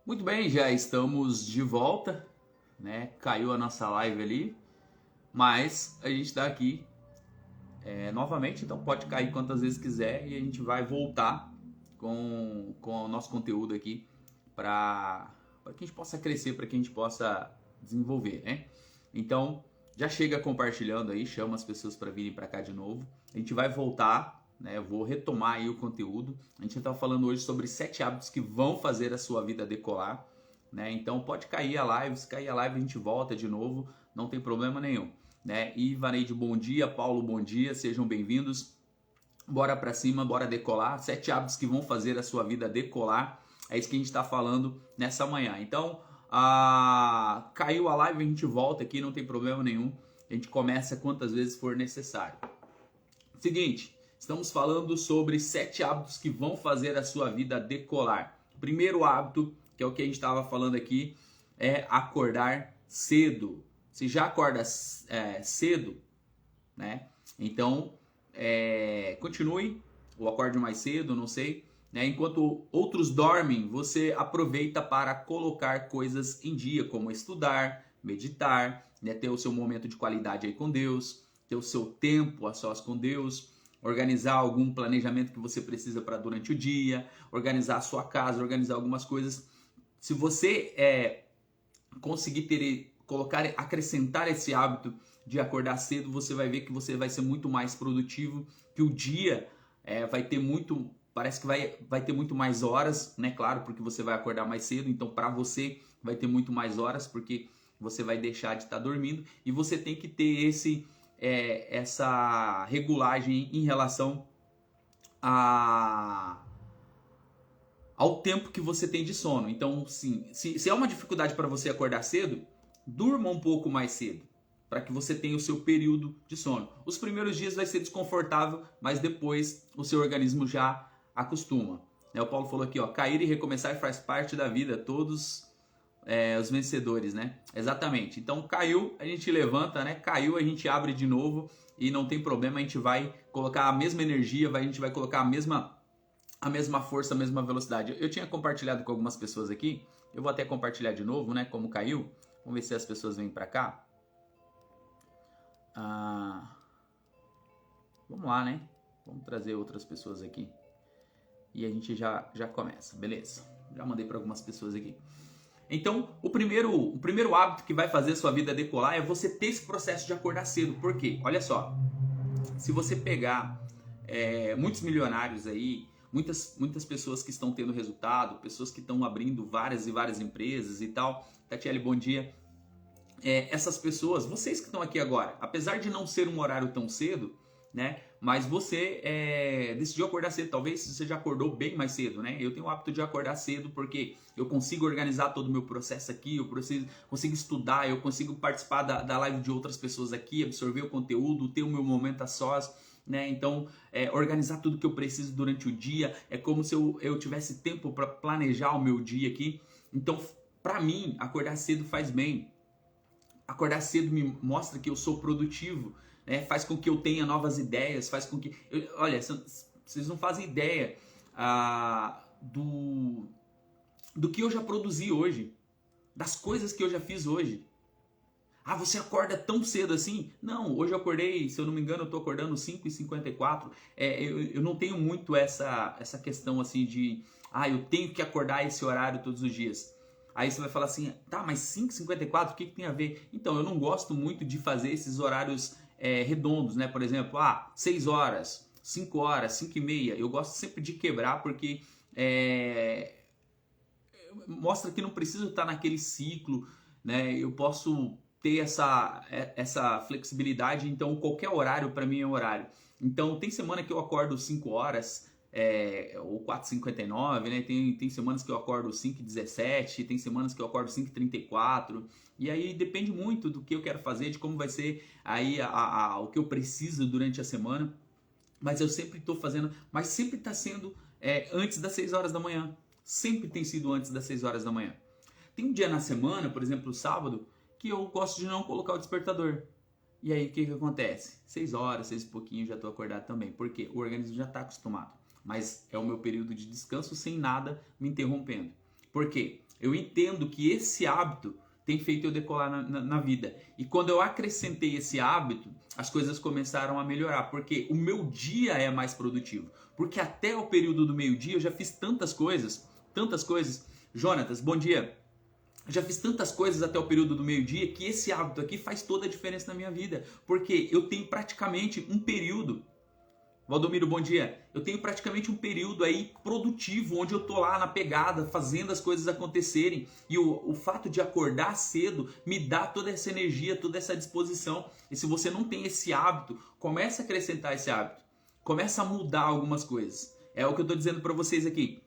Muito bem, já estamos de volta, né? Caiu a nossa live ali, mas a gente está aqui novamente, então pode cair quantas vezes quiser e a gente vai voltar com o nosso conteúdo aqui para que a gente possa crescer, para que a gente possa desenvolver, né? Então, já chega compartilhando aí, chama as pessoas para virem para cá de novo. A gente vai voltar, né? Eu vou retomar aí o conteúdo. A gente está falando hoje sobre 7 hábitos que vão fazer a sua vida decolar, né? Então, pode cair a live, se cair a live a gente volta de novo, não tem problema nenhum, né? Ivaneide, bom dia, Paulo, bom dia, sejam bem-vindos. Bora para cima, bora decolar. 7 hábitos que vão fazer a sua vida decolar. É isso que a gente está falando nessa manhã. Então, caiu a live, a gente volta aqui, não tem problema nenhum. A gente começa quantas vezes for necessário. Seguinte, estamos falando sobre 7 hábitos que vão fazer a sua vida decolar. O primeiro hábito, que é o que a gente estava falando aqui, é acordar cedo. Você já acorda cedo, né? Então, continue, ou acorde mais cedo, não sei. Né? Enquanto outros dormem, você aproveita para colocar coisas em dia, como estudar, meditar, né? Ter o seu momento de qualidade aí com Deus, ter o seu tempo a sós com Deus, organizar algum planejamento que você precisa para durante o dia, organizar a sua casa, organizar algumas coisas. Se você conseguir acrescentar esse hábito de acordar cedo, você vai ver que você vai ser muito mais produtivo, que o dia vai ter muito, parece que vai ter muito mais horas, né? Claro, porque você vai acordar mais cedo, então para você vai ter muito mais horas, porque você vai deixar de estar dormindo, e você tem que ter essa regulagem em relação ao tempo que você tem de sono. Então, sim, se é uma dificuldade para você acordar cedo, durma um pouco mais cedo, para que você tenha o seu período de sono. Os primeiros dias vai ser desconfortável, mas depois o seu organismo já acostuma. O Paulo falou aqui, ó, cair e recomeçar faz parte da vida, todos os vencedores, né? Exatamente. Então caiu, a gente levanta, né? Caiu, a gente abre de novo e não tem problema, a gente vai colocar a mesma energia, a gente vai colocar a mesma força, a mesma velocidade. Eu tinha compartilhado com algumas pessoas aqui, eu vou até compartilhar de novo, né? Como caiu. Vamos ver se as pessoas vêm para cá. Vamos lá, né? Vamos trazer outras pessoas aqui. E a gente já começa, beleza? Já mandei para algumas pessoas aqui. Então, o primeiro hábito que vai fazer a sua vida decolar é você ter esse processo de acordar cedo. Por quê? Olha só, se você pegar muitos milionários aí, muitas pessoas que estão tendo resultado, pessoas que estão abrindo várias e várias empresas e tal. Tatiele, bom dia. Essas pessoas, vocês que estão aqui agora, apesar de não ser um horário tão cedo, né? Mas você decidiu acordar cedo, talvez você já acordou bem mais cedo, né? Eu tenho o hábito de acordar cedo porque eu consigo organizar todo o meu processo aqui, eu consigo estudar, eu consigo participar da live de outras pessoas aqui, absorver o conteúdo, ter o meu momento a sós, né? Então, organizar tudo que eu preciso durante o dia, é como se eu tivesse tempo para planejar o meu dia aqui. Então, para mim, acordar cedo faz bem. Acordar cedo me mostra que eu sou produtivo, né? Faz com que eu tenha novas ideias, faz com que... olha, vocês não fazem ideia do que eu já produzi hoje, das coisas que eu já fiz hoje. Você acorda tão cedo assim? Não, hoje eu acordei, se eu não me engano, eu tô acordando 5h54. Eu não tenho muito essa questão assim de... eu tenho que acordar esse horário todos os dias. Aí você vai falar assim, tá, mas 5h54, o que tem a ver? Então, eu não gosto muito de fazer esses horários redondos, né? Por exemplo, 6 horas, 5 horas, 5h30. Eu gosto sempre de quebrar porque mostra que não preciso estar naquele ciclo, né? Eu posso ter essa flexibilidade, então qualquer horário para mim é horário. Então, tem semana que eu acordo 5 horas... ou 4h59, né? Tem semanas que eu acordo 5h17, tem semanas que eu acordo 5h34, e aí depende muito do que eu quero fazer, de como vai ser aí o que eu preciso durante a semana, mas eu sempre estou fazendo, mas sempre está sendo antes das 6 horas da manhã, sempre tem sido antes das 6 horas da manhã. Tem um dia na semana, por exemplo, o sábado, que eu gosto de não colocar o despertador. E aí o que acontece? 6 horas, 6 e pouquinho já estou acordado também, porque o organismo já está acostumado. Mas é o meu período de descanso sem nada me interrompendo. Por quê? Eu entendo que esse hábito tem feito eu decolar na vida. E quando eu acrescentei esse hábito, as coisas começaram a melhorar, porque o meu dia é mais produtivo. Porque até o período do meio-dia eu já fiz tantas coisas. Jonatas, bom dia. Eu já fiz tantas coisas até o período do meio-dia que esse hábito aqui faz toda a diferença na minha vida. Porque eu tenho praticamente um período. Valdomiro, bom dia. Eu tenho praticamente um período aí produtivo, onde eu tô lá na pegada, fazendo as coisas acontecerem. E o fato de acordar cedo me dá toda essa energia, toda essa disposição. E se você não tem esse hábito, comece a acrescentar esse hábito. Comece a mudar algumas coisas. É o que eu tô dizendo para vocês aqui.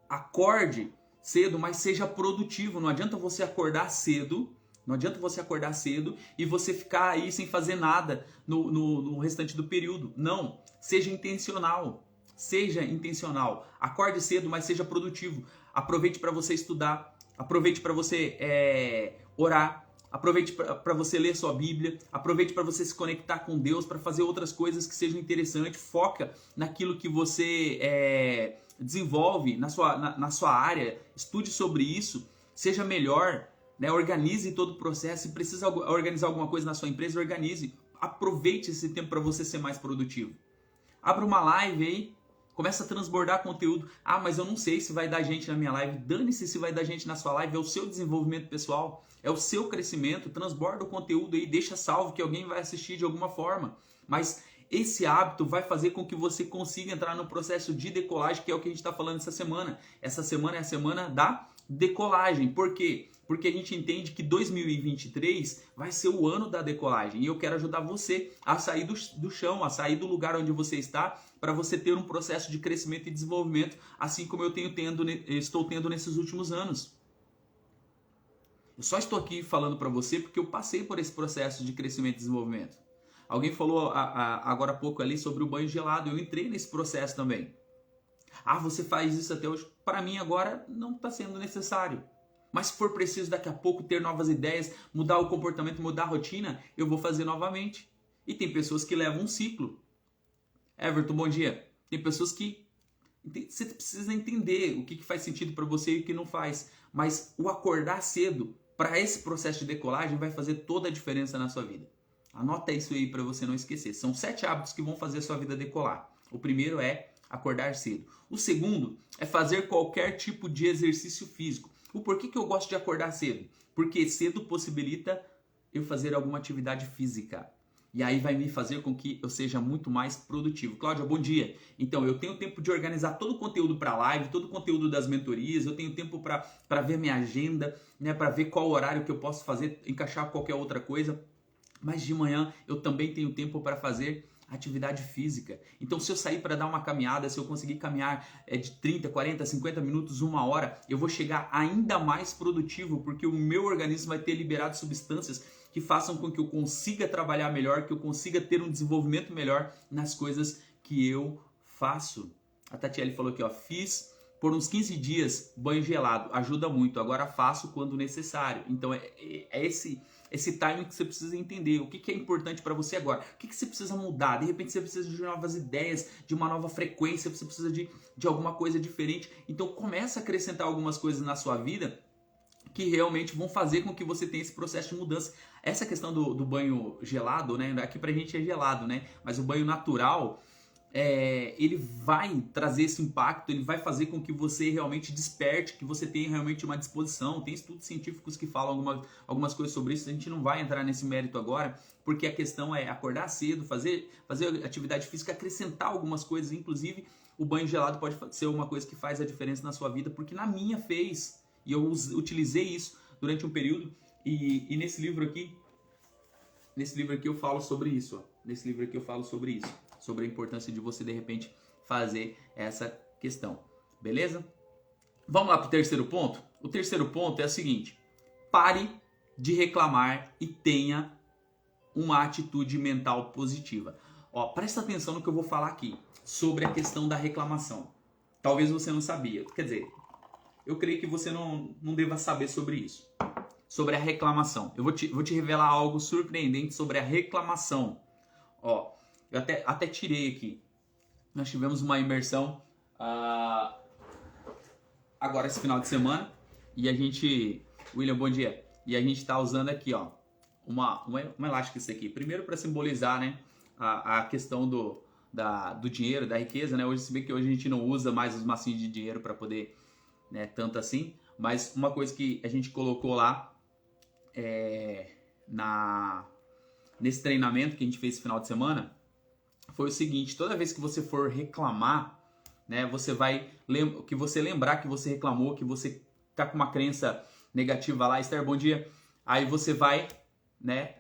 Acorde cedo, mas seja produtivo. Não adianta você acordar cedo. Não adianta você acordar cedo e você ficar aí sem fazer nada no restante do período. Não, seja intencional. Seja intencional. Acorde cedo, mas seja produtivo. Aproveite para você estudar. Aproveite para você orar. Aproveite para você ler sua Bíblia. Aproveite para você se conectar com Deus, para fazer outras coisas que sejam interessantes. Foca naquilo que você desenvolve na sua área. Estude sobre isso. Seja melhor. Organize todo o processo. Se precisa organizar alguma coisa na sua empresa, organize. Aproveite esse tempo para você ser mais produtivo. Abra uma live aí, começa a transbordar conteúdo. Ah, mas eu não sei se vai dar gente na minha live. Dane-se se vai dar gente na sua live. É o seu desenvolvimento pessoal, é o seu crescimento. Transborda o conteúdo aí, deixa salvo que alguém vai assistir de alguma forma. Mas esse hábito vai fazer com que você consiga entrar no processo de decolagem, que é o que a gente está falando essa semana. Essa semana é a semana da decolagem. Por quê? Porque a gente entende que 2023 vai ser o ano da decolagem. E eu quero ajudar você a sair do chão, a sair do lugar onde você está, para você ter um processo de crescimento e desenvolvimento, assim como eu estou tendo nesses últimos anos. Eu só estou aqui falando para você porque eu passei por esse processo de crescimento e desenvolvimento. Alguém falou agora há pouco ali sobre o banho gelado. Eu entrei nesse processo também. Ah, você faz isso até hoje. Para mim agora não está sendo necessário. Mas se for preciso daqui a pouco ter novas ideias, mudar o comportamento, mudar a rotina, eu vou fazer novamente. E tem pessoas que levam um ciclo. Everton, bom dia. Tem pessoas que você precisa entender o que faz sentido para você e o que não faz. Mas o acordar cedo para esse processo de decolagem vai fazer toda a diferença na sua vida. Anota isso aí para você não esquecer. São 7 hábitos que vão fazer a sua vida decolar. O primeiro é acordar cedo. O segundo é fazer qualquer tipo de exercício físico. O porquê que eu gosto de acordar cedo? Porque cedo possibilita eu fazer alguma atividade física. E aí vai me fazer com que eu seja muito mais produtivo. Cláudia, bom dia. Então, eu tenho tempo de organizar todo o conteúdo para a live, todo o conteúdo das mentorias, eu tenho tempo para ver minha agenda, para ver qual horário que eu posso fazer, encaixar qualquer outra coisa. Mas de manhã eu também tenho tempo para fazer atividade física. Então, se eu sair para dar uma caminhada, se eu conseguir caminhar de 30, 40, 50 minutos, 1 hora, eu vou chegar ainda mais produtivo, porque o meu organismo vai ter liberado substâncias que façam com que eu consiga trabalhar melhor, que eu consiga ter um desenvolvimento melhor nas coisas que eu faço. A Tatiele falou aqui, ó, fiz por uns 15 dias banho gelado, ajuda muito, agora faço quando necessário. Então, é esse timing que você precisa entender. O que é importante para você agora? O que você precisa mudar? De repente você precisa de novas ideias, de uma nova frequência, você precisa de alguma coisa diferente. Então começa a acrescentar algumas coisas na sua vida que realmente vão fazer com que você tenha esse processo de mudança. Essa questão do banho gelado, né? Aqui pra gente é gelado, né? Mas o banho natural, ele vai trazer esse impacto, ele vai fazer com que você realmente desperte, que você tenha realmente uma disposição. Tem estudos científicos que falam algumas coisas sobre isso, a gente não vai entrar nesse mérito agora, porque a questão é acordar cedo, fazer atividade física, acrescentar algumas coisas, inclusive o banho gelado pode ser uma coisa que faz a diferença na sua vida, porque na minha fez, e eu utilizei isso durante um período, e nesse livro aqui eu falo sobre isso, ó. Nesse livro aqui eu falo sobre isso, sobre a importância de você, de repente, fazer essa questão. Beleza? Vamos lá para o terceiro ponto? O terceiro ponto é o seguinte: pare de reclamar e tenha uma atitude mental positiva. Ó, presta atenção no que eu vou falar aqui sobre a questão da reclamação. Talvez você não sabia. Quer dizer, eu creio que você não deva saber sobre isso. Sobre a reclamação. Eu vou te revelar algo surpreendente sobre a reclamação. Ó, eu até tirei aqui. Nós tivemos uma imersão agora esse final de semana. E a gente, William, bom dia. E a gente tá usando aqui, ó, uma elástica isso aqui. Primeiro para simbolizar, né, a questão do dinheiro, da riqueza, né? Hoje, se bem que hoje a gente não usa mais os massinhos de dinheiro para poder, né, tanto assim. Mas uma coisa que a gente colocou lá nesse treinamento que a gente fez esse final de semana foi o seguinte: toda vez que você for reclamar, né, você vai que você lembrar que você reclamou, que você tá com uma crença negativa lá. Esther, bom dia. Aí você vai, né,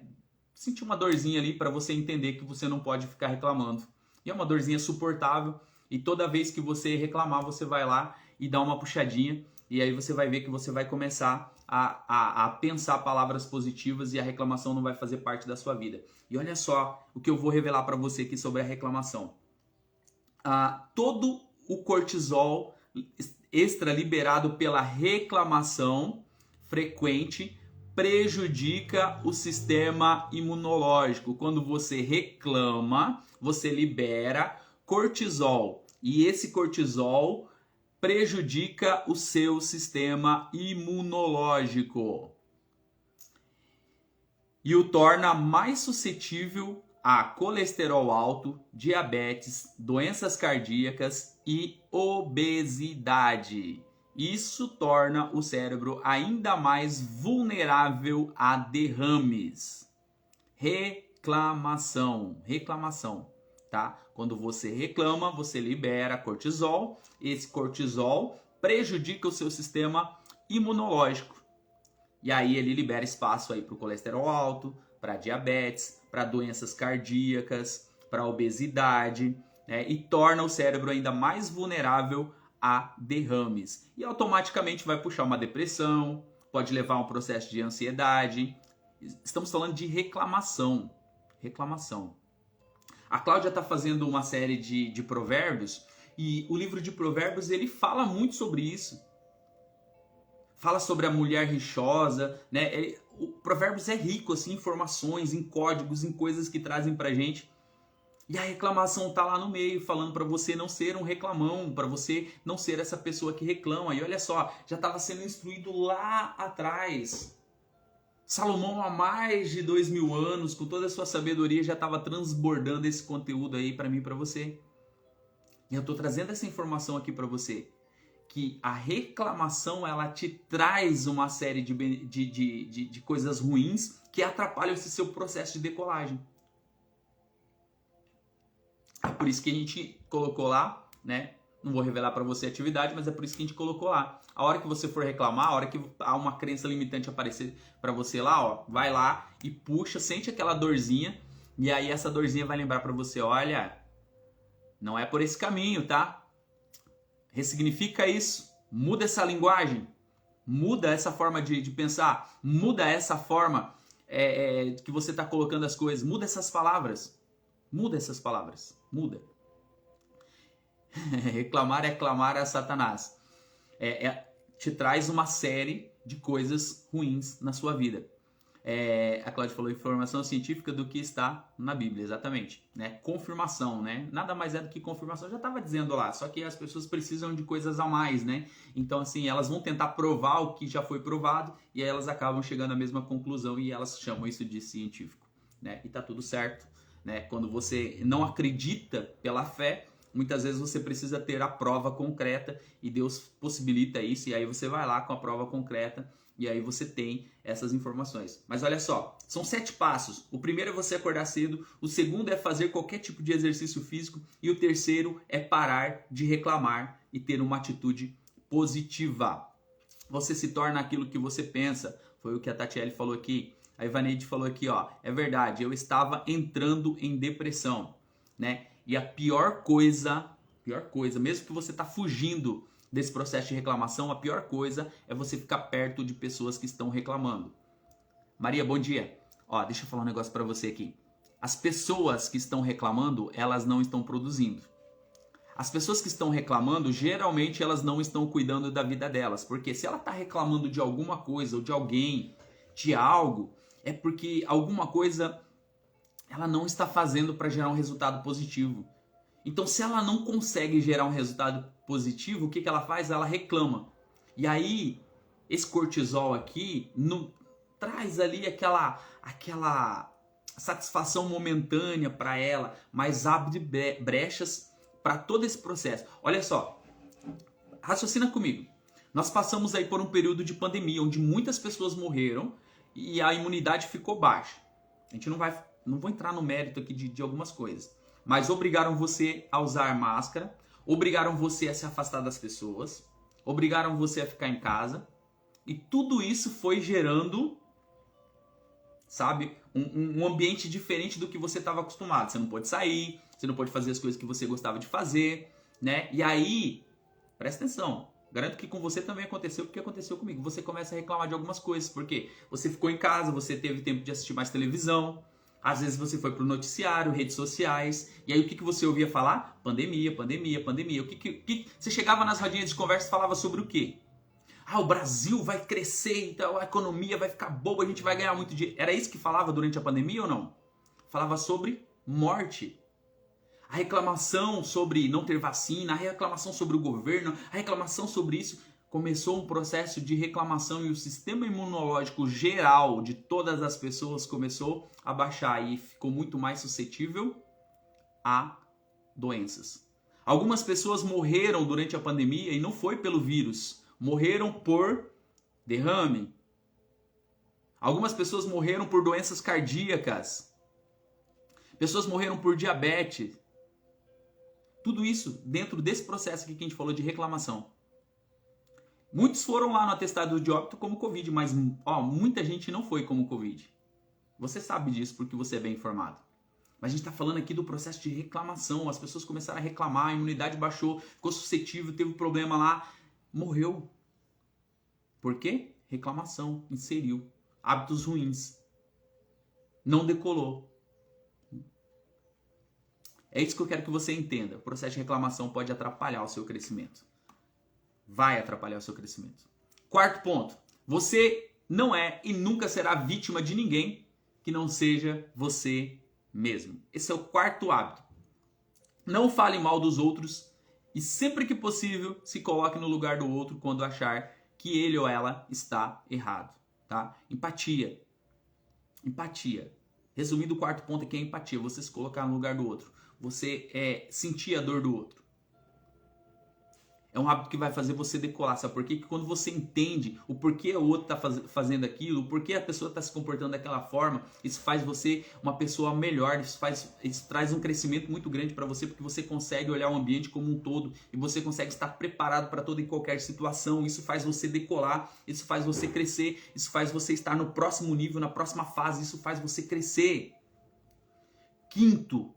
sentir uma dorzinha ali para você entender que você não pode ficar reclamando. E é uma dorzinha suportável, e toda vez que você reclamar, você vai lá e dá uma puxadinha, e aí você vai ver que você vai começar a pensar palavras positivas e a reclamação não vai fazer parte da sua vida. E olha só o que eu vou revelar para você aqui sobre a reclamação. Todo o cortisol extra liberado pela reclamação frequente prejudica o sistema imunológico. Quando você reclama, você libera cortisol. E esse cortisol prejudica o seu sistema imunológico e o torna mais suscetível a colesterol alto, diabetes, doenças cardíacas e obesidade. Isso torna o cérebro ainda mais vulnerável a derrames. Reclamação, tá? Quando você reclama, você libera cortisol. Esse cortisol prejudica o seu sistema imunológico. E aí ele libera espaço aí para o colesterol alto, para diabetes, para doenças cardíacas, para obesidade, né? E torna o cérebro ainda mais vulnerável a derrames. E automaticamente vai puxar uma depressão, pode levar a um processo de ansiedade. Estamos falando de reclamação. A Cláudia está fazendo uma série de provérbios, e o livro de provérbios ele fala muito sobre isso. Fala sobre a mulher rixosa, né? O provérbios é rico assim, em informações, em códigos, em coisas que trazem pra gente. E a reclamação tá lá no meio, falando para você não ser um reclamão, para você não ser essa pessoa que reclama. E olha só, já estava sendo instruído lá atrás. Salomão, há mais de 2000 anos, com toda a sua sabedoria, já estava transbordando esse conteúdo aí para mim e para você. E eu estou trazendo essa informação aqui para você, que a reclamação ela te traz uma série de coisas ruins que atrapalham esse seu processo de decolagem. É por isso que a gente colocou lá, né? Não vou revelar para você a atividade, mas é por isso que a gente colocou lá. A hora que você for reclamar, a hora que há uma crença limitante aparecer para você lá, ó, vai lá e puxa, sente aquela dorzinha, e aí essa dorzinha vai lembrar para você, olha, não é por esse caminho, tá? Ressignifica isso, muda essa linguagem, muda essa forma de pensar, muda essa forma que você está colocando as coisas, muda essas palavras, muda. Reclamar é clamar a Satanás. Te traz uma série de coisas ruins na sua vida. A Cláudia falou informação científica do que está na Bíblia, exatamente, né? Confirmação, né? Nada mais é do que confirmação, já estava dizendo lá, só que as pessoas precisam de coisas a mais, né? Então assim, elas vão tentar provar o que já foi provado e aí elas acabam chegando à mesma conclusão e elas chamam isso de científico, né? E tá tudo certo, né? Quando você não acredita pela fé, muitas vezes você precisa ter a prova concreta e Deus possibilita isso e aí você vai lá com a prova concreta e aí você tem essas informações. Mas olha só, são 7 passos. O primeiro é você acordar cedo, o segundo é fazer qualquer tipo de exercício físico e o terceiro é parar de reclamar e ter uma atitude positiva. Você se torna aquilo que você pensa. Foi o que a Tatiele falou aqui. A Ivaneide falou aqui, ó, é verdade, eu estava entrando em depressão, né? E a pior coisa, mesmo que você está fugindo desse processo de reclamação, a pior coisa é você ficar perto de pessoas que estão reclamando. Maria, bom dia. Ó, deixa eu falar um negócio para você aqui. As pessoas que estão reclamando, elas não estão produzindo. As pessoas que estão reclamando, geralmente elas não estão cuidando da vida delas. Porque se ela está reclamando de alguma coisa ou de alguém, de algo, é porque alguma coisa ela não está fazendo para gerar um resultado positivo. Então, se ela não consegue gerar um resultado positivo, o que ela faz? Ela reclama. E aí, esse cortisol aqui traz ali aquela satisfação momentânea para ela, mas abre brechas para todo esse processo. Olha só, raciocina comigo. Nós passamos aí por um período de pandemia, onde muitas pessoas morreram e a imunidade ficou baixa. A gente não vou entrar no mérito aqui de algumas coisas, mas obrigaram você a usar máscara, obrigaram você a se afastar das pessoas, obrigaram você a ficar em casa, e tudo isso foi gerando, sabe, um ambiente diferente do que você estava acostumado. Você não pode sair, você não pode fazer as coisas que você gostava de fazer, né? E aí, presta atenção, garanto que com você também aconteceu, porque aconteceu comigo. Você começa a reclamar de algumas coisas, porque você ficou em casa, você teve tempo de assistir mais televisão, às vezes você foi pro noticiário, redes sociais, e aí o que você ouvia falar? Pandemia, pandemia, pandemia. Você chegava nas rodinhas de conversa e falava sobre o quê? Ah, o Brasil vai crescer, então a economia vai ficar boa, a gente vai ganhar muito dinheiro. Era isso que falava durante a pandemia ou não? Falava sobre morte. A reclamação sobre não ter vacina, a reclamação sobre o governo, a reclamação sobre isso. Começou um processo de reclamação e o sistema imunológico geral de todas as pessoas começou a baixar e ficou muito mais suscetível a doenças. Algumas pessoas morreram durante a pandemia e não foi pelo vírus, morreram por derrame. Algumas pessoas morreram por doenças cardíacas. Pessoas morreram por diabetes. Tudo isso dentro desse processo aqui que a gente falou de reclamação. Muitos foram lá no atestado de óbito como Covid, mas muita gente não foi como Covid. Você sabe disso porque você é bem informado. Mas a gente está falando aqui do processo de reclamação. As pessoas começaram a reclamar, a imunidade baixou, ficou suscetível, teve problema lá, morreu. Por quê? Reclamação, inseriu. Hábitos ruins. Não decolou. É isso que eu quero que você entenda. O processo de reclamação pode atrapalhar o seu crescimento. Vai atrapalhar o seu crescimento. Quarto ponto. Você não é e nunca será vítima de ninguém que não seja você mesmo. Esse é o quarto hábito. Não fale mal dos outros e sempre que possível se coloque no lugar do outro quando achar que ele ou ela está errado. Tá? Empatia. Empatia. Resumindo, o quarto ponto aqui é empatia. Você se colocar no lugar do outro. Você sentir a dor do outro. É um hábito que vai fazer você decolar, sabe por quê? Porque quando você entende o porquê o outro está fazendo aquilo, o porquê a pessoa está se comportando daquela forma, isso faz você uma pessoa melhor, isso traz um crescimento muito grande para você, porque você consegue olhar o ambiente como um todo e você consegue estar preparado para toda e qualquer situação. Isso faz você decolar, isso faz você crescer, isso faz você estar no próximo nível, na próxima fase, isso faz você crescer. Quinto,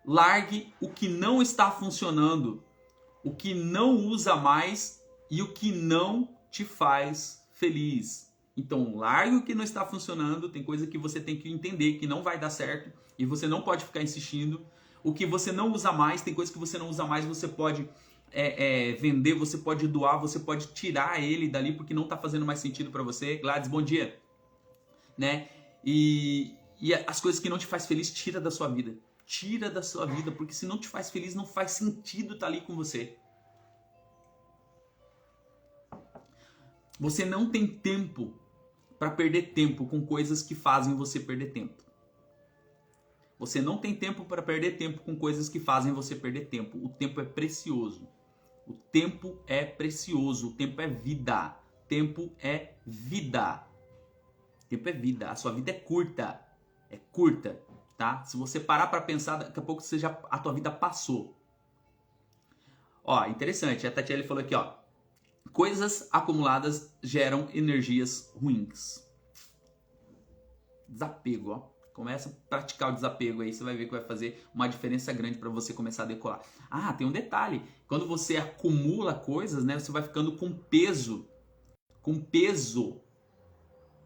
largue o que não está funcionando, o que não usa mais e o que não te faz feliz. Então, largue o que não está funcionando, tem coisa que você tem que entender que não vai dar certo e você não pode ficar insistindo. O que você não usa mais, tem coisa que você não usa mais, você pode vender, você pode doar, você pode tirar ele dali porque não está fazendo mais sentido para você. Gladys, bom dia. Né? E as coisas que não te faz feliz, tira da sua vida. Tira da sua vida, porque se não te faz feliz, não faz sentido estar ali com você. Você não tem tempo para perder tempo com coisas que fazem você perder tempo. Você não tem tempo para perder tempo com coisas que fazem você perder tempo. O tempo é precioso. O tempo é precioso. O tempo é vida. Tempo é vida. Tempo é vida. A sua vida é curta. É curta. Tá? Se você parar para pensar, daqui a pouco a tua vida passou. Ó, interessante. A Tatiele falou aqui, ó. Coisas acumuladas geram energias ruins. Desapego, ó. Começa a praticar o desapego aí, você vai ver que vai fazer uma diferença grande para você começar a decolar. Ah, tem um detalhe. Quando você acumula coisas, né, você vai ficando com peso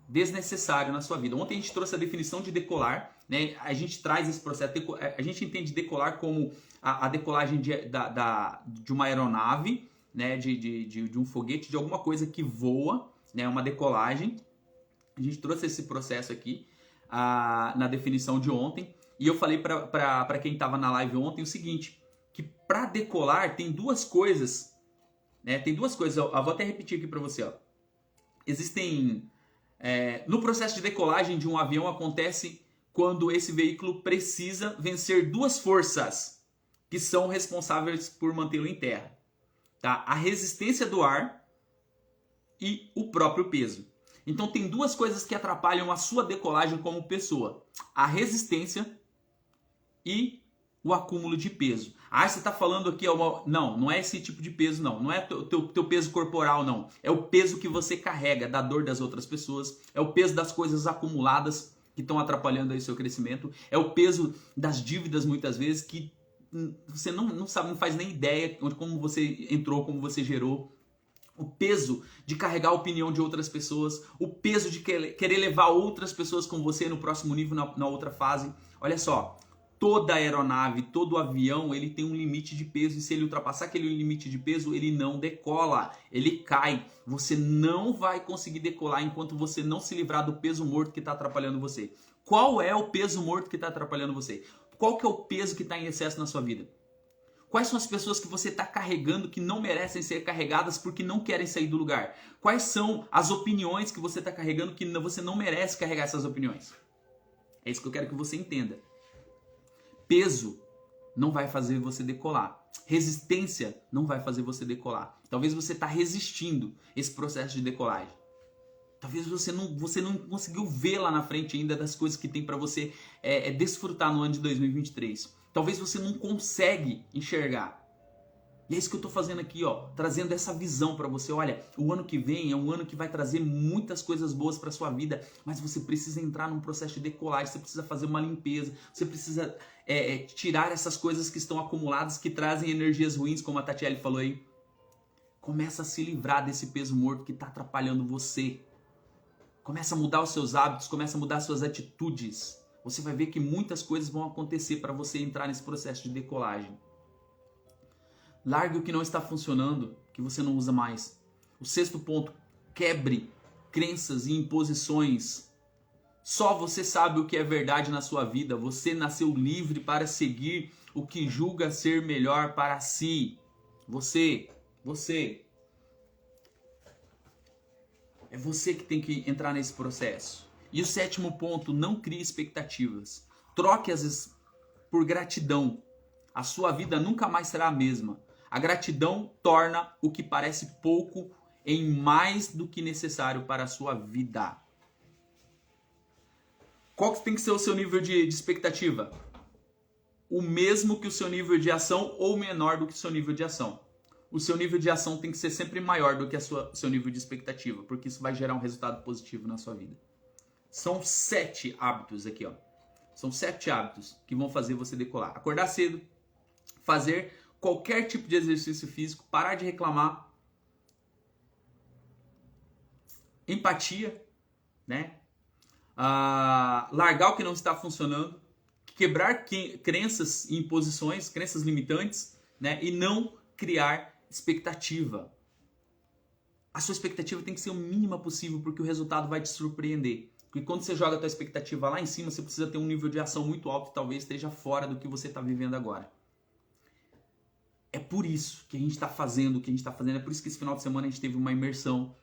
desnecessário na sua vida. Ontem a gente trouxe a definição de decolar, né? A gente traz esse processo, a gente entende decolar como a decolagem de uma aeronave, né? de um foguete, de alguma coisa que voa, né? Uma decolagem. A gente trouxe esse processo aqui na definição de ontem, e eu falei para quem estava na live ontem o seguinte, que para decolar tem duas coisas, né? Tem duas coisas, eu vou até repetir aqui para você, ó. No processo de decolagem de um avião acontece quando esse veículo precisa vencer duas forças que são responsáveis por mantê-lo em terra. Tá? A resistência do ar e o próprio peso. Então tem duas coisas que atrapalham a sua decolagem como pessoa. A resistência e o acúmulo de peso. Você está falando aqui... Não é esse tipo de peso, não. Não é teu peso corporal, não. É o peso que você carrega da dor das outras pessoas. É o peso das coisas acumuladas que estão atrapalhando aí o seu crescimento. É o peso das dívidas, muitas vezes, que você não sabe, não faz nem ideia de como você entrou, como você gerou. O peso de carregar a opinião de outras pessoas. O peso de querer levar outras pessoas com você no próximo nível, na outra fase. Olha só. Toda aeronave, todo avião, ele tem um limite de peso e se ele ultrapassar aquele limite de peso, ele não decola, ele cai. Você não vai conseguir decolar enquanto você não se livrar do peso morto que está atrapalhando você. Qual é o peso morto que está atrapalhando você? Qual que é o peso que está em excesso na sua vida? Quais são as pessoas que você está carregando que não merecem ser carregadas porque não querem sair do lugar? Quais são as opiniões que você está carregando que você não merece carregar essas opiniões? É isso que eu quero que você entenda. Peso não vai fazer você decolar. Resistência não vai fazer você decolar. Talvez você está resistindo esse processo de decolagem. Talvez você não conseguiu ver lá na frente ainda das coisas que tem para você desfrutar no ano de 2023. Talvez você não consegue enxergar. E é isso que eu estou fazendo aqui, trazendo essa visão para você. Olha, o ano que vem é um ano que vai trazer muitas coisas boas para sua vida, mas você precisa entrar num processo de decolagem, você precisa fazer uma limpeza, você precisa tirar essas coisas que estão acumuladas, que trazem energias ruins, como a Tatiele falou aí. Começa a se livrar desse peso morto que está atrapalhando você. Começa a mudar os seus hábitos, começa a mudar as suas atitudes. Você vai ver que muitas coisas vão acontecer para você entrar nesse processo de decolagem. Largue o que não está funcionando, que você não usa mais. O 6º ponto, quebre crenças e imposições. Só você sabe o que é verdade na sua vida. Você nasceu livre para seguir o que julga ser melhor para si. Você. É você que tem que entrar nesse processo. E o 7º ponto, não crie expectativas. Troque-as por gratidão. A sua vida nunca mais será a mesma. A gratidão torna o que parece pouco em mais do que necessário para a sua vida. Qual que tem que ser o seu nível de expectativa? O mesmo que o seu nível de ação ou menor do que o seu nível de ação. O seu nível de ação tem que ser sempre maior do que o seu nível de expectativa, porque isso vai gerar um resultado positivo na sua vida. São 7 hábitos aqui, São 7 hábitos que vão fazer você decolar. Acordar cedo, fazer qualquer tipo de exercício físico, parar de reclamar, empatia, né? Largar o que não está funcionando, quebrar crenças e imposições, crenças limitantes, né? E não criar expectativa. A sua expectativa tem que ser o mínima possível, porque o resultado vai te surpreender. Porque quando você joga a tua expectativa lá em cima, você precisa ter um nível de ação muito alto e talvez esteja fora do que você está vivendo agora. É por isso que a gente está fazendo o que a gente está fazendo. É por isso que esse final de semana a gente teve uma imersão.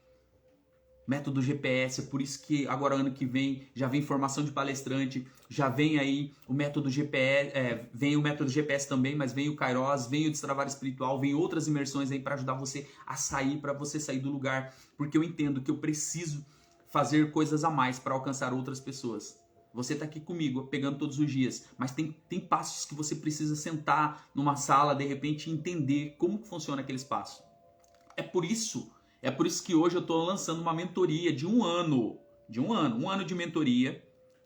Método GPS. É por isso que agora, ano que vem, já vem formação de palestrante. Já vem aí o método GPS. Vem o método GPS também, mas vem o Kairos, vem o Destravar Espiritual, vem outras imersões aí para ajudar você a sair, para você sair do lugar. Porque eu entendo que eu preciso fazer coisas a mais para alcançar outras pessoas. Você está aqui comigo, pegando todos os dias, mas tem passos que você precisa sentar numa sala, de repente, e entender como que funciona aquele espaço. É por isso que hoje eu estou lançando uma mentoria de um ano de mentoria,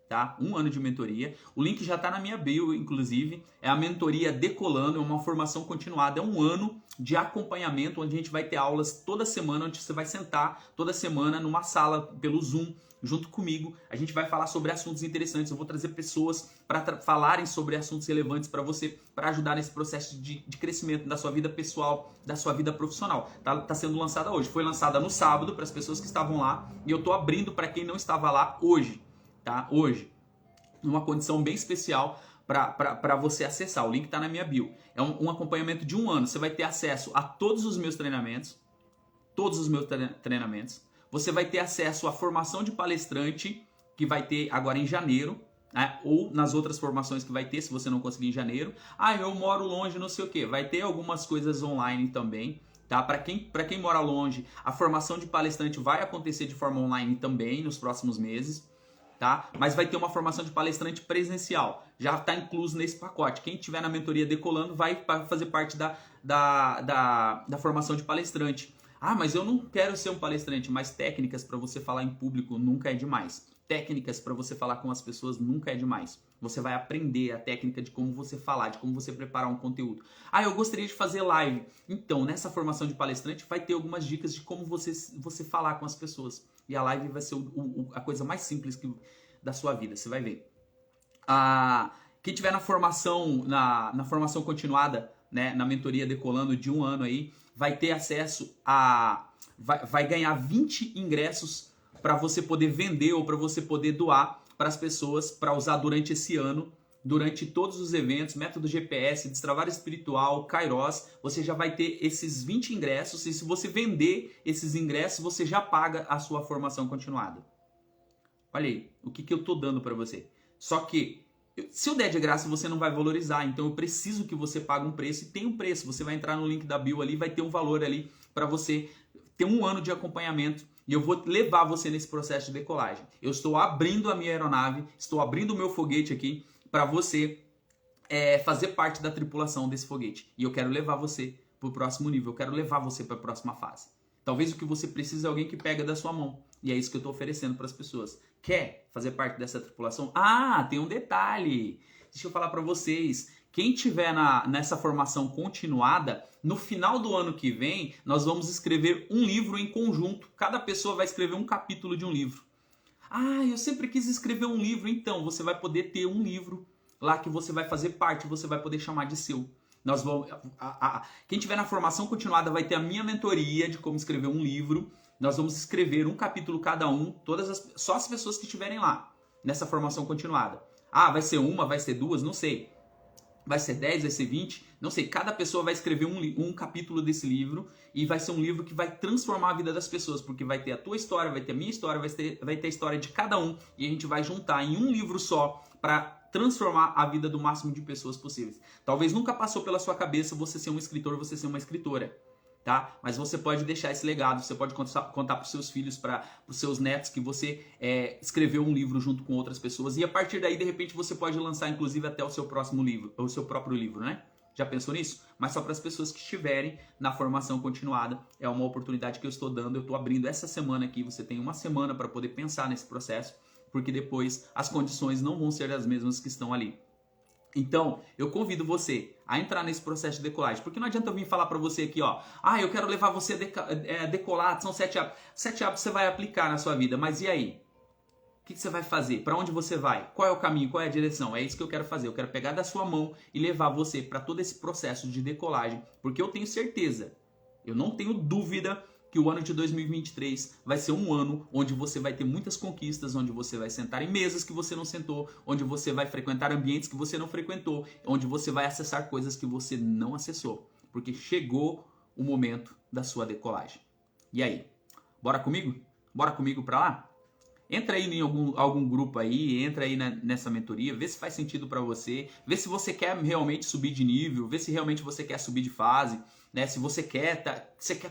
tá? 1 ano de mentoria. O link já está na minha bio, inclusive. É a mentoria Decolando, é uma formação continuada, é 1 ano de acompanhamento, onde a gente vai ter aulas toda semana, onde você vai sentar toda semana numa sala pelo Zoom, junto comigo. A gente vai falar sobre assuntos interessantes. Eu vou trazer pessoas para falarem sobre assuntos relevantes para você, para ajudar nesse processo de crescimento da sua vida pessoal, da sua vida profissional. Tá sendo lançada hoje. Foi lançada no sábado para as pessoas que estavam lá e eu tô abrindo para quem não estava lá hoje, tá? Hoje, numa condição bem especial para você acessar. O link está na minha bio. É um acompanhamento de 1 ano. Você vai ter acesso a todos os meus treinamentos, Você vai ter acesso à formação de palestrante, que vai ter agora em janeiro, né? Ou nas outras formações que vai ter, se você não conseguir em janeiro. Ah, eu moro longe, não sei o que. Vai ter algumas coisas online também. Tá? Para quem mora longe, a formação de palestrante vai acontecer de forma online também nos próximos meses. Tá? Mas vai ter uma formação de palestrante presencial. Já está incluso nesse pacote. Quem tiver na mentoria Decolando vai fazer parte da formação de palestrante. Ah, mas eu não quero ser um palestrante, mas técnicas para você falar em público nunca é demais. Técnicas para você falar com as pessoas nunca é demais. Você vai aprender a técnica de como você falar, de como você preparar um conteúdo. Ah, eu gostaria de fazer live. Então, nessa formação de palestrante vai ter algumas dicas de como você falar com as pessoas. E a live vai ser a coisa mais simples da sua vida, você vai ver. Quem tiver na formação, na formação continuada, né, na mentoria Decolando de 1 ano aí, vai ter acesso vai ganhar 20 ingressos para você poder vender ou para você poder doar para as pessoas para usar durante esse ano, durante todos os eventos, método GPS, destravar espiritual, Kairos. Você já vai ter esses 20 ingressos e se você vender esses ingressos, você já paga a sua formação continuada. Olha aí, o que eu tô dando para você. Só que se eu der de graça, você não vai valorizar. Então eu preciso que você pague um preço e tem um preço. Você vai entrar no link da bio ali, vai ter um valor ali para você ter 1 ano de acompanhamento. E eu vou levar você nesse processo de decolagem. Eu estou abrindo a minha aeronave, estou abrindo o meu foguete aqui para você fazer parte da tripulação desse foguete. E eu quero levar você para o próximo nível. Eu quero levar você para a próxima fase. Talvez o que você precise é alguém que pega da sua mão. E é isso que eu estou oferecendo para as pessoas. Quer fazer parte dessa tripulação? Ah, tem um detalhe. Deixa eu falar para vocês. Quem tiver nessa formação continuada, no final do ano que vem, nós vamos escrever um livro em conjunto. Cada pessoa vai escrever um capítulo de um livro. Ah, eu sempre quis escrever um livro. Então, você vai poder ter um livro lá que você vai fazer parte, você vai poder chamar de seu. Nós vamos, quem tiver na formação continuada vai ter a minha mentoria de como escrever um livro. Nós vamos escrever um capítulo cada um, só as pessoas que estiverem lá, nessa formação continuada. Ah, vai ser uma, vai ser 2, não sei. Vai ser 10, vai ser 20, não sei. Cada pessoa vai escrever um capítulo desse livro e vai ser um livro que vai transformar a vida das pessoas, porque vai ter a tua história, vai ter a minha história, vai ter a história de cada um e a gente vai juntar em um livro só para transformar a vida do máximo de pessoas possíveis. Talvez nunca passou pela sua cabeça você ser um escritor, você ser uma escritora. Tá? Mas você pode deixar esse legado, você pode contar para os seus filhos, para os seus netos que você escreveu um livro junto com outras pessoas e a partir daí, de repente, você pode lançar inclusive até o seu próximo livro, ou o seu próprio livro, né? Já pensou nisso? Mas só para as pessoas que estiverem na formação continuada, é uma oportunidade que eu estou dando, eu estou abrindo essa semana aqui, você tem 1 semana para poder pensar nesse processo, porque depois as condições não vão ser as mesmas que estão ali. Então, eu convido você a entrar nesse processo de decolagem, porque não adianta eu vir falar para você aqui, ó, eu quero levar você a decolar, são 7 hábitos. 7 hábitos você vai aplicar na sua vida, mas e aí? O que você vai fazer? Para onde você vai? Qual é o caminho? Qual é a direção? É isso que eu quero fazer. Eu quero pegar da sua mão e levar você para todo esse processo de decolagem, porque eu tenho certeza, eu não tenho dúvida que o ano de 2023 vai ser um ano onde você vai ter muitas conquistas, onde você vai sentar em mesas que você não sentou, onde você vai frequentar ambientes que você não frequentou, onde você vai acessar coisas que você não acessou, porque chegou o momento da sua decolagem. E aí, bora comigo? Bora comigo para lá? Entra aí em algum grupo aí, entra aí nessa mentoria, vê se faz sentido para você, vê se você quer realmente subir de nível, vê se realmente você quer subir de fase, né? Se você quer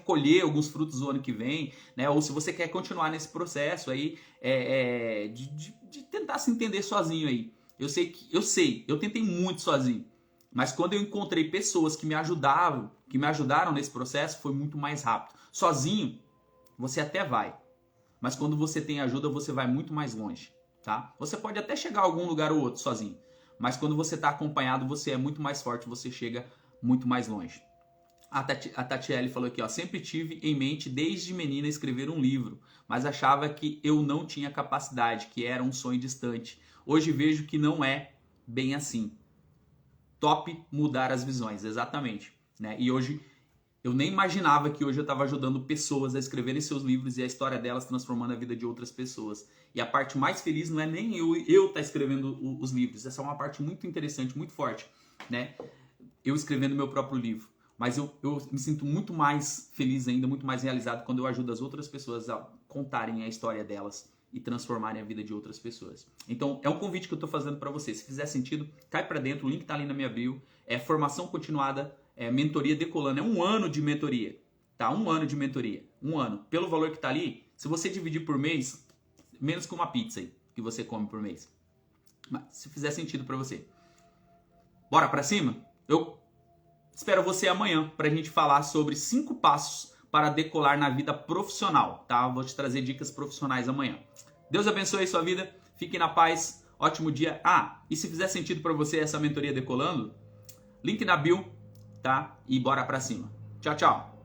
colher alguns frutos do ano que vem, né? Ou se você quer continuar nesse processo aí de tentar se entender sozinho aí. Eu tentei muito sozinho, mas quando eu encontrei pessoas que me ajudaram nesse processo, foi muito mais rápido. Sozinho, você até vai. Mas quando você tem ajuda, você vai muito mais longe, tá? Você pode até chegar a algum lugar ou outro sozinho, mas quando você está acompanhado, você é muito mais forte, você chega muito mais longe. A Tatiele falou aqui, ó, sempre tive em mente desde menina escrever um livro, mas achava que eu não tinha capacidade, que era um sonho distante. Hoje vejo que não é bem assim. Top mudar as visões, exatamente, né? E hoje eu nem imaginava que hoje eu estava ajudando pessoas a escreverem seus livros e a história delas transformando a vida de outras pessoas. E a parte mais feliz não é nem eu estar escrevendo os livros. Essa é uma parte muito interessante, muito forte, né? Eu escrevendo meu próprio livro. Mas eu me sinto muito mais feliz ainda, muito mais realizado quando eu ajudo as outras pessoas a contarem a história delas e transformarem a vida de outras pessoas. Então, é um convite que eu estou fazendo para você. Se fizer sentido, cai para dentro, o link está ali na minha bio. É formação continuada, é mentoria Decolando. É 1 ano de mentoria, tá? 1 ano de mentoria. 1 ano. Pelo valor que está ali, se você dividir por mês, menos que uma pizza aí, que você come por mês. Mas, se fizer sentido para você. Bora para cima? Eu espero você amanhã para a gente falar sobre 5 passos para decolar na vida profissional, tá? Vou te trazer dicas profissionais amanhã. Deus abençoe a sua vida, fique na paz, ótimo dia. E se fizer sentido para você essa mentoria Decolando, link na bio, tá? E bora para cima. Tchau, tchau.